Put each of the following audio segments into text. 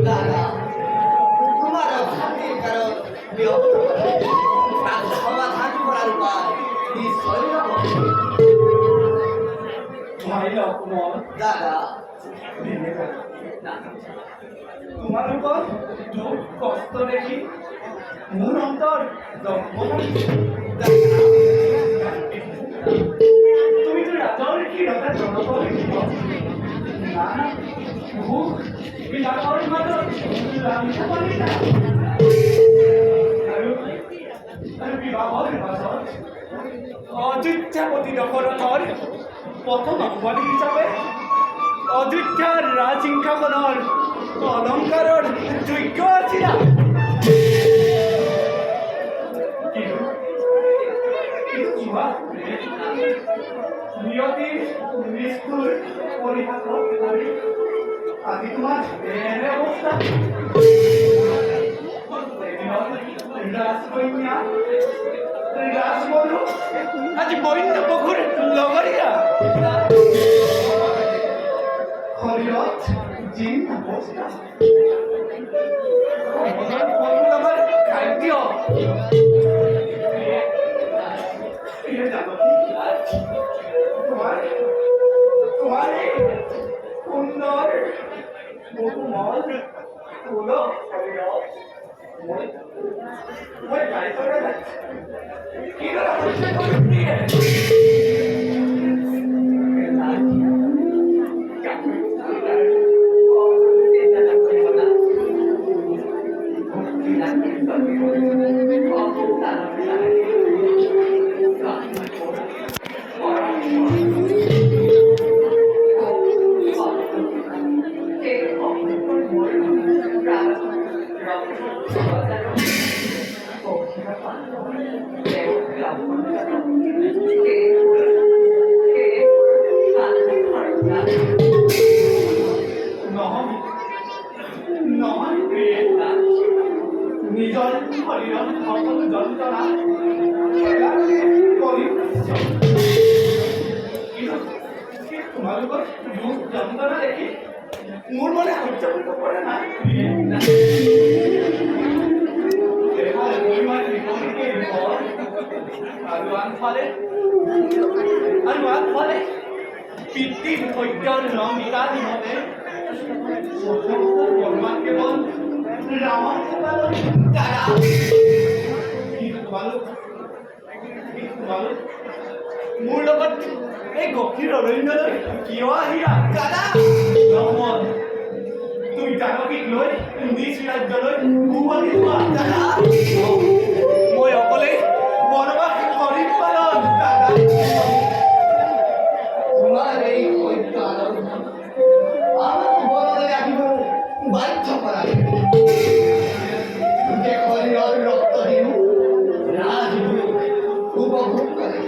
দাদা তোমার ভাগ্যের কারণ বিরক্ত তার সমাধান করার উপায় নিশ্চয়ই ভাই লক্ষ্মণ দাদা তোমার উপর দুঃখ কষ্ট দেখি মোর অন্তর তুমি তো ৰাজৰ ক্ষীৰতা জনকৰ না ভোক বিলাকৰ মাজত ৰান্ধি পাৰিলা আৰু বিবাহৰ মাজত অযোধ্যাপতি দশৰথৰ প্ৰথম আহ্বানী হিচাপে অযোধ্যাৰ ৰাজসিংহাসনৰ অলংকাৰৰ যোগ্য আছিলা নিয়তিৰ নিষ্ঠুৰ পৰিহাসত কৰি আজি তোমাৰ এনে অৱস্থা ৰাজকন্যা ৰাজবধূ আজি বন্য পশুৰ লগৰীয়া শৰীৰত যি অৱস্থা লগৰ খাদ্য তোমার সুন্দর মল তুলো মই গাড়ি করে কি নিজৰ শৰীৰত সকলো যন্ত্ৰণা তোমালোকৰ দুখ যন্ত্ৰণা দেখি মোৰ মনে সহ্য কৰিব পৰা নাই আৰু আনফালে পিতৃৰ সত্যৰ ৰংগীতা দিনতে বৰ্তমান কেৱল ৰামৰ মোৰ লগত এই গভীৰ অৰণ্যলৈ কিয় আহিলা দাদা তুমি জানকীক লৈ নিজ ৰাজ্যলৈ উভতি যোৱা দাদা মই অকলে বনবাস কৰিম পালন দাদা তোমার এই সত্য আমার বনলৈ আহিব বাধ্য করা যে শরীরের রক্ত দিন রাজগুরু উপভোগ করে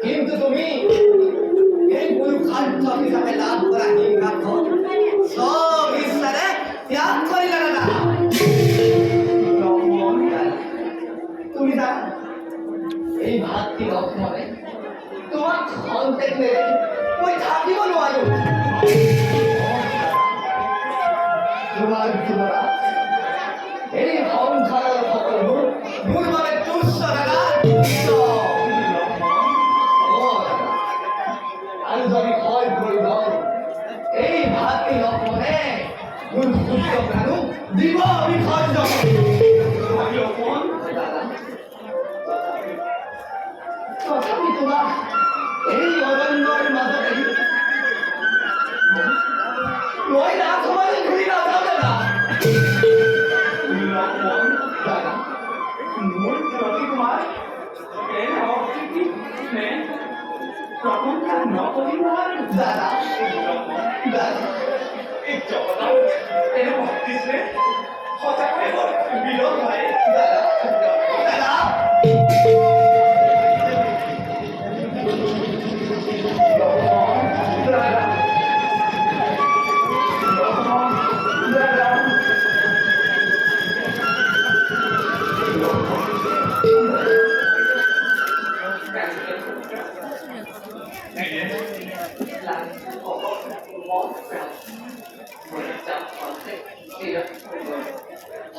কিন্তু তুমি এই গুরু খাদ্য হিসাবে লাভ করা হিংসাখন সব ঈশ্বরে ত্যাগ করিলে না তুমি জানো এই ভাতৃ লক্ষ্মণে তোমার খন্তেক মেরে মই থাকিব নোৱাৰো তোমার যুবরাজ এই সংসাৰৰ সকলোবোৰ মোৰ বাবে তুচ্ছ দাদা আৰু যদি হয় প্ৰয়োজন এই ভাতৃ লক্ষ্মণে মোৰ পুত্ৰ প্ৰাণো দিব বিসৰ্জন তথাপি তোমাৰ এই অৰণ্যৰ মাজতে মই ৰাজসভালৈ ঘূৰি নাযাওঁ দাদা মোৰ প্ৰতি তোমাৰ এই অস্বীকৃতি নে প্ৰশংসা নকৰিব দাদা দাদা এই জগতত এনে ভাবিছে সঁচাকৈ মোৰ বিৰোধ হয় দাদা দাদা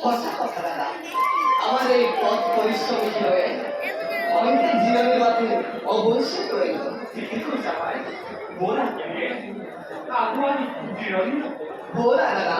হসা কথা দাদা, আমাদের এই পথ পরিশ্রমী হয়ে অনেকের জীবনের বাতি অবশ্যই প্রয়োজন। बोला आगवानी जिरणी बोला दादा।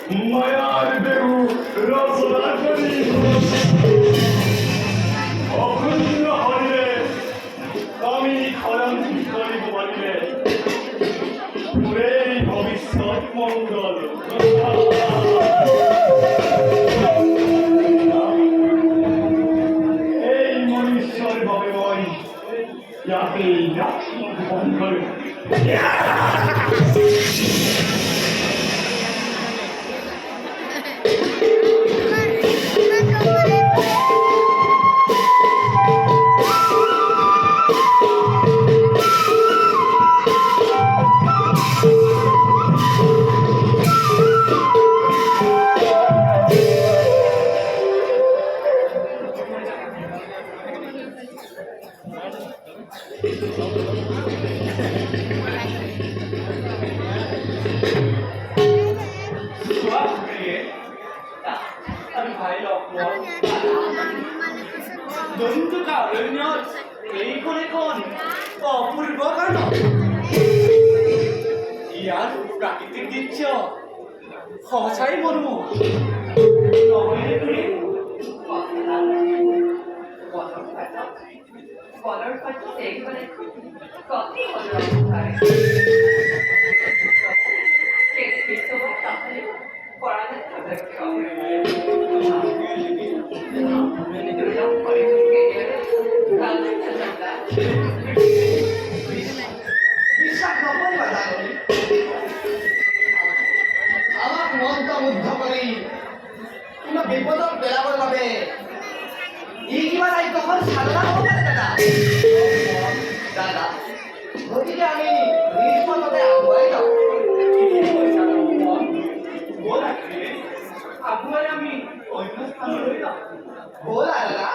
মায়ার বেহু রচনা করি অখণ্ড হরিলে আমি খরান্তি করিব বলিলে এই ভবিষ্যৎ মঙ্গল এই মনুষ্যর ভাবে মই যাকে মঙ্গল আমি ভাই লক্ষ্মণ দন্তুকা অরণ্যত এইখন এখন অপূৰ্ব গান ইয়াৰ প্ৰাকৃতিক দৃশ্য সঁচাই মনোমোহা নহয়নে তুমি Color photo দেখবেন কতই মজা হয় কে দেখতে তাহলে পড়াতে থাকবে বিশ্বাস নকৰিবা জাননী আমাক মন্ত্ৰমুগ্ধ কৰি কিবা বিপদত পেলাবৰ বাবে ই কিবা দায়িত্বখন চালনা হ'ব পাৰে দাদা দাদা গতিকে আমি নিষ্পত্তিতে আগুৱাই যাওঁ আগুৱাই আমি অন্য স্থানলৈ যাওঁ ব'লা দাদা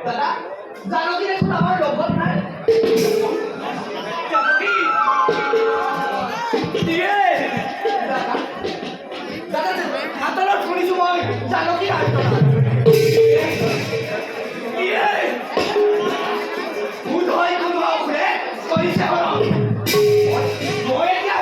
দাদা জানো কি দেখুন আমার লগত নাই দাদা হাতলত শুনিছো মই জানো কি বুধই কোনোবা উঠে কৰিছে মই এতিয়া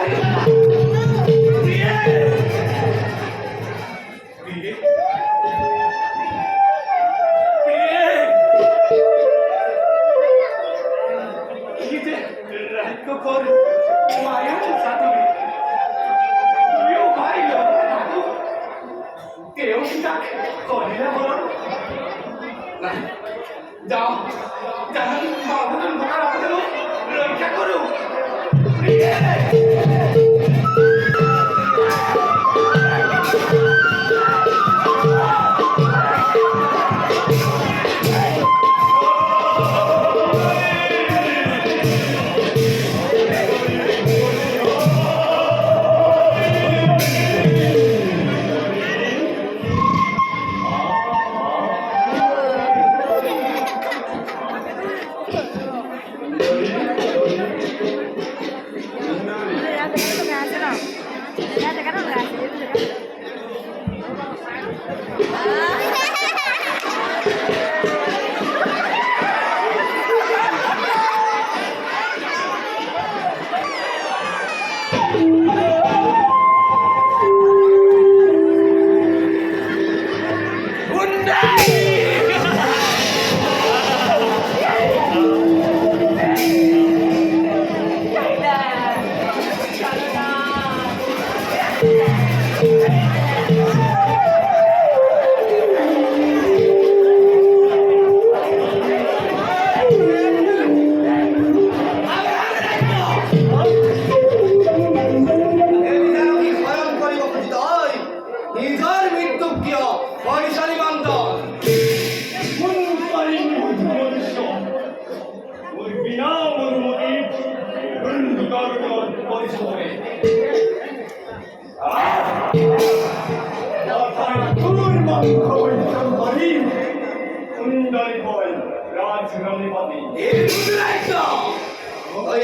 যাও জাহান বাবুজন ঘোড়া রাখতে রক্ষা করু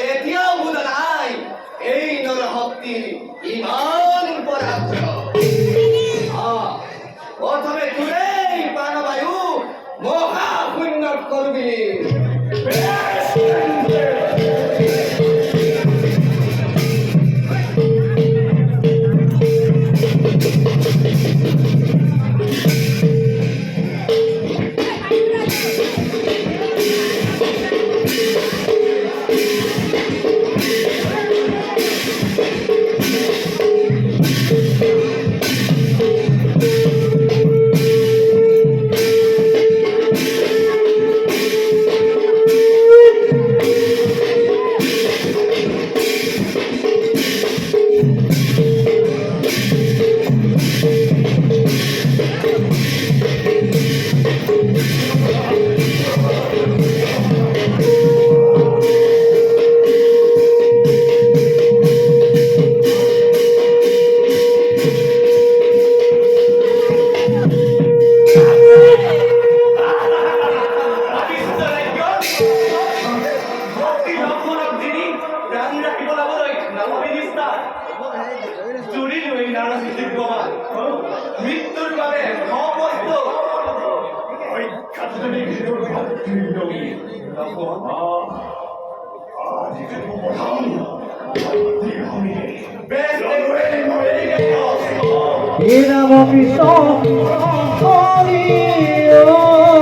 এতিয়াও বুজা নাই এই নৰহত্তি ইমান পৰাক্ষ প্ৰথমে তোৰেই প্ৰাণবায়ু মহাশূন্যত কৰবি মৃত্যুর বাবে অবৈধ ওই কাজটাকে বেশ 稲もみそこによ Hãy subscribe cho kênh Ghiền Mì Gõ để không bỏ lỡ những video hấp dẫn.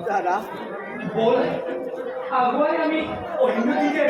দাদা বল আগুয়াই আমি অন্যদিকে